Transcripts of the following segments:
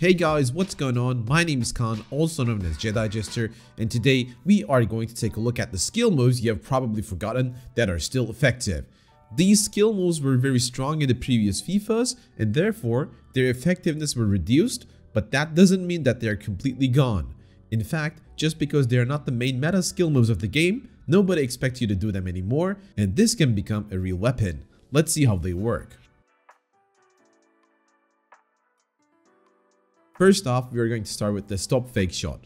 Hey guys, what's going on? My name is Khan, also known as Jedi Jester, and today we are going to take a look at the skill moves you have probably forgotten that are still effective. These skill moves were very strong in the previous FIFAs, and therefore their effectiveness were reduced, but that doesn't mean that they are completely gone. In fact, just because they are not the main meta skill moves of the game, nobody expects you to do them anymore, and this can become a real weapon. Let's see how they work. First off, we are going to start with the stop fake shot.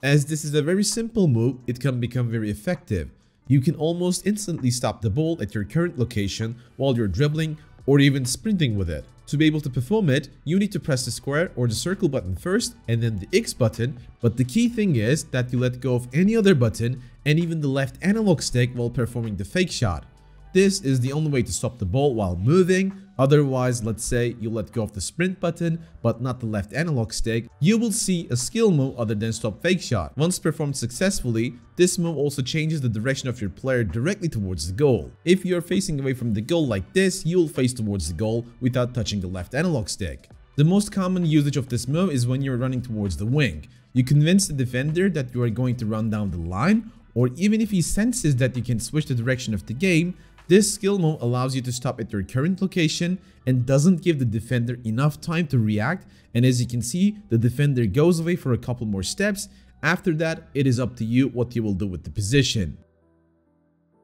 As this is a very simple move, it can become very effective. You can almost instantly stop the ball at your current location while you're dribbling or even sprinting with it. To be able to perform it, you need to press the square or the circle button first and then the X button, but the key thing is that you let go of any other button and even the left analog stick while performing the fake shot. This is the only way to stop the ball while moving. Otherwise, let's say you let go of the sprint button but not the left analog stick, you will see a skill move other than stop fake shot. Once performed successfully, this move also changes the direction of your player directly towards the goal. If you are facing away from the goal like this, you will face towards the goal without touching the left analog stick. The most common usage of this move is when you're running towards the wing. You convince the defender that you are going to run down the line, or even if he senses that you can switch the direction of the game, this skill move allows you to stop at your current location and doesn't give the defender enough time to react, and as you can see, the defender goes away for a couple more steps. After that, it is up to you what you will do with the position.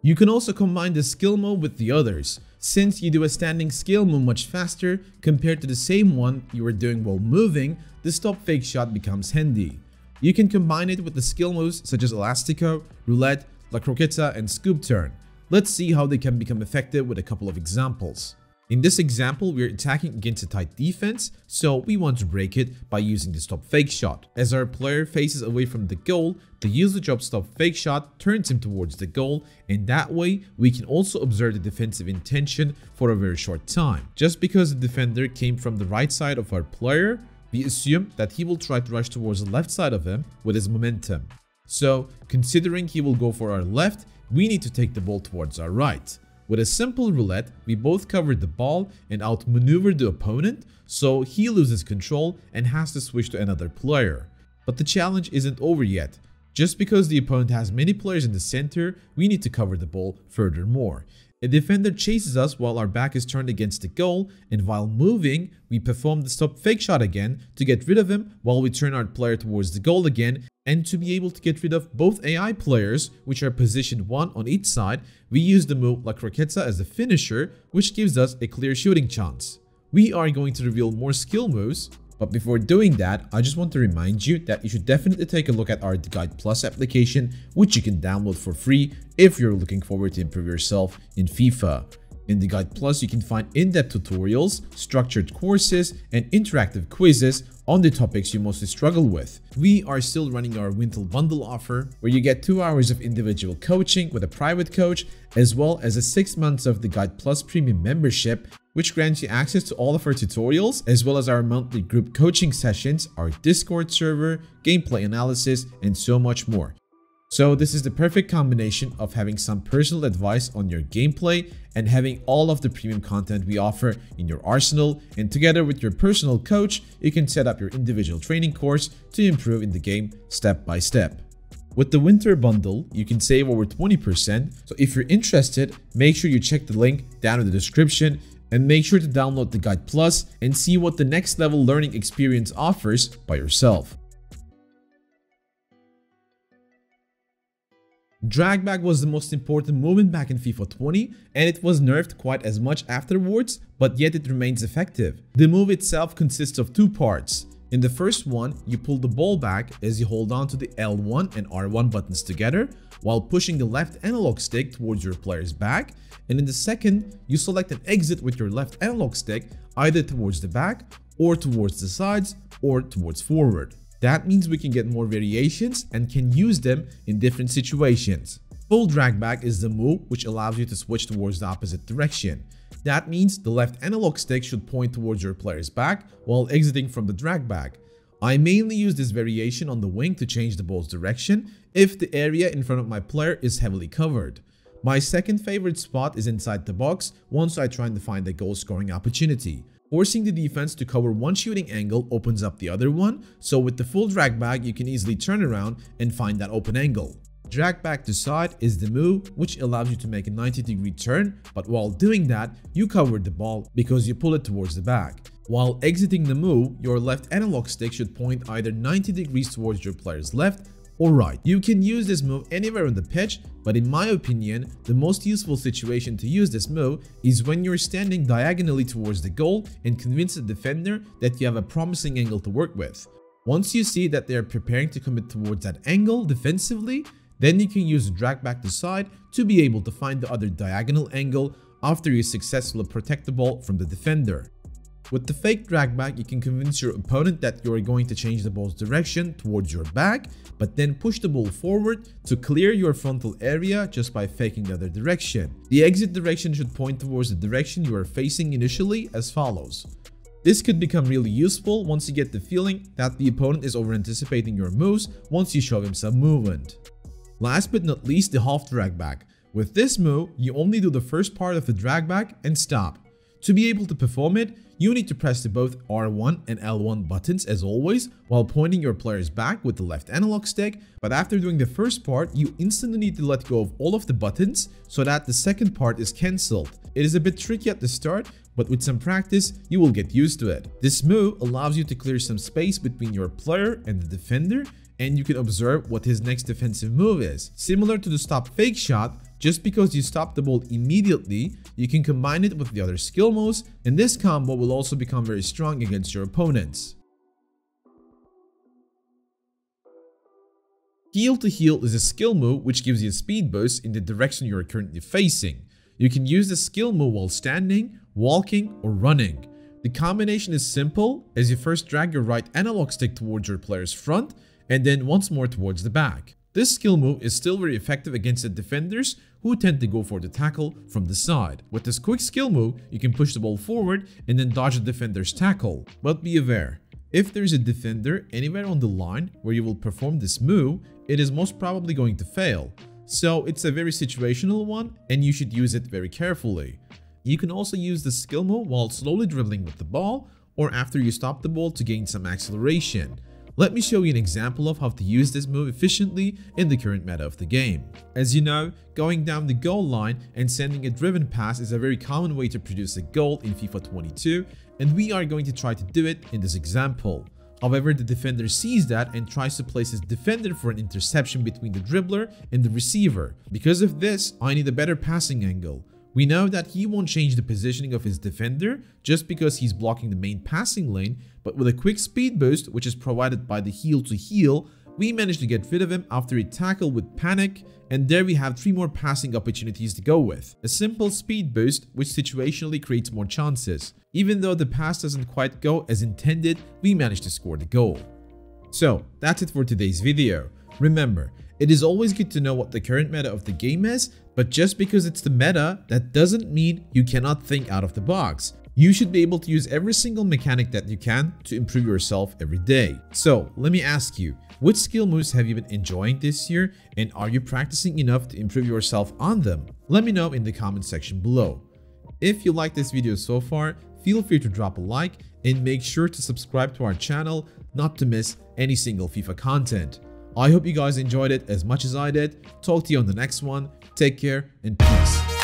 You can also combine the skill move with the others. Since you do a standing skill move much faster compared to the same one you were doing while moving, the stop fake shot becomes handy. You can combine it with the skill moves such as Elastico, Roulette, La Croqueta, and Scoop Turn. Let's see how they can become effective with a couple of examples. In this example, we are attacking against a tight defense, so we want to break it by using the stop fake shot. As our player faces away from the goal, the usage of stop fake shot turns him towards the goal, and that way we can also observe the defensive intention for a very short time. Just because the defender came from the right side of our player, we assume that he will try to rush towards the left side of him with his momentum. So, considering he will go for our left, we need to take the ball towards our right. With a simple roulette, we both cover the ball and outmaneuver the opponent, so he loses control and has to switch to another player. But the challenge isn't over yet. Just because the opponent has many players in the center, we need to cover the ball furthermore. A defender chases us while our back is turned against the goal, and while moving, we perform the stop fake shot again to get rid of him while we turn our player towards the goal again. And to be able to get rid of both AI players, which are positioned one on each side, we use the move La Croqueta as a finisher, which gives us a clear shooting chance. We are going to reveal more skill moves, but before doing that, I just want to remind you that you should definitely take a look at our Guide Plus application, which you can download for free if you're looking forward to improve yourself in FIFA. In the Guide Plus, you can find in-depth tutorials, structured courses, and interactive quizzes on the topics you mostly struggle with. We are still running our Winter Bundle offer, where you get 2 hours of individual coaching with a private coach, as well as 6 months of the Guide Plus Premium membership, which grants you access to all of our tutorials, as well as our monthly group coaching sessions, our Discord server, gameplay analysis, and so much more. So this is the perfect combination of having some personal advice on your gameplay and having all of the premium content we offer in your arsenal, and together with your personal coach, you can set up your individual training course to improve in the game step by step. With the Winter Bundle, you can save over 20%, so if you're interested, make sure you check the link down in the description and make sure to download the Guide Plus and see what the next level learning experience offers by yourself. Drag back was the most important movement back in FIFA 20, and it was nerfed quite as much afterwards, but yet it remains effective. The move itself consists of 2 parts. In the first one, you pull the ball back as you hold on to the L1 and R1 buttons together while pushing the left analog stick towards your player's back, and in the second, you select an exit with your left analog stick either towards the back or towards the sides or towards forward. That means we can get more variations and can use them in different situations. Full drag back is the move which allows you to switch towards the opposite direction. That means the left analog stick should point towards your player's back while exiting from the drag back. I mainly use this variation on the wing to change the ball's direction if the area in front of my player is heavily covered. My second favorite spot is inside the box once I try to find a goal scoring opportunity. Forcing the defense to cover one shooting angle opens up the other one, so with the full drag back you can easily turn around and find that open angle. Drag back to side is the move which allows you to make a 90-degree turn, but while doing that, you cover the ball because you pull it towards the back. While exiting the move, your left analog stick should point either 90 degrees towards your player's left or right. You can use this move anywhere on the pitch, but in my opinion, the most useful situation to use this move is when you're standing diagonally towards the goal and convince the defender that you have a promising angle to work with. Once you see that they are preparing to commit towards that angle defensively, then you can use the drag back to side to be able to find the other diagonal angle after you successfully protect the ball from the defender. With the fake drag back, you can convince your opponent that you are going to change the ball's direction towards your back, but then push the ball forward to clear your frontal area just by faking the other direction. The exit direction should point towards the direction you are facing initially as follows. This could become really useful once you get the feeling that the opponent is over-anticipating your moves once you show him some movement. Last but not least, the half drag back. With this move, you only do the first part of the drag back and stop. To be able to perform it, you need to press the both R1 and L1 buttons as always while pointing your players back with the left analog stick, but after doing the first part, you instantly need to let go of all of the buttons so that the second part is cancelled. It is a bit tricky at the start, but with some practice, you will get used to it. This move allows you to clear some space between your player and the defender, and you can observe what his next defensive move is. Similar to the stop fake shot, just because you stop the ball immediately, you can combine it with the other skill moves, and this combo will also become very strong against your opponents. Heel to heel is a skill move which gives you a speed boost in the direction you are currently facing. You can use the skill move while standing, walking, or running. The combination is simple, as you first drag your right analog stick towards your player's front, and then once more towards the back. This skill move is still very effective against the defenders who tend to go for the tackle from the side. With this quick skill move, you can push the ball forward and then dodge the defender's tackle. But be aware, if there is a defender anywhere on the line where you will perform this move, it is most probably going to fail. So it's a very situational one and you should use it very carefully. You can also use the skill move while slowly dribbling with the ball or after you stop the ball to gain some acceleration. Let me show you an example of how to use this move efficiently in the current meta of the game. As you know, going down the goal line and sending a driven pass is a very common way to produce a goal in FIFA 22, and we are going to try to do it in this example. However, the defender sees that and tries to place his defender for an interception between the dribbler and the receiver. Because of this, I need a better passing angle. We know that he won't change the positioning of his defender just because he's blocking the main passing lane, but with a quick speed boost, which is provided by the heel to heel, we managed to get rid of him after a tackle with panic, and there we have 3 more passing opportunities to go with. A simple speed boost which situationally creates more chances. Even though the pass doesn't quite go as intended, we managed to score the goal. So that's it for today's video. Remember, it is always good to know what the current meta of the game is, but just because it's the meta, that doesn't mean you cannot think out of the box. You should be able to use every single mechanic that you can to improve yourself every day. So let me ask you, which skill moves have you been enjoying this year, and are you practicing enough to improve yourself on them? Let me know in the comment section below. If you liked this video so far, feel free to drop a like and make sure to subscribe to our channel not to miss any single FIFA content. I hope you guys enjoyed it as much as I did. Talk to you on the next one. Take care and peace.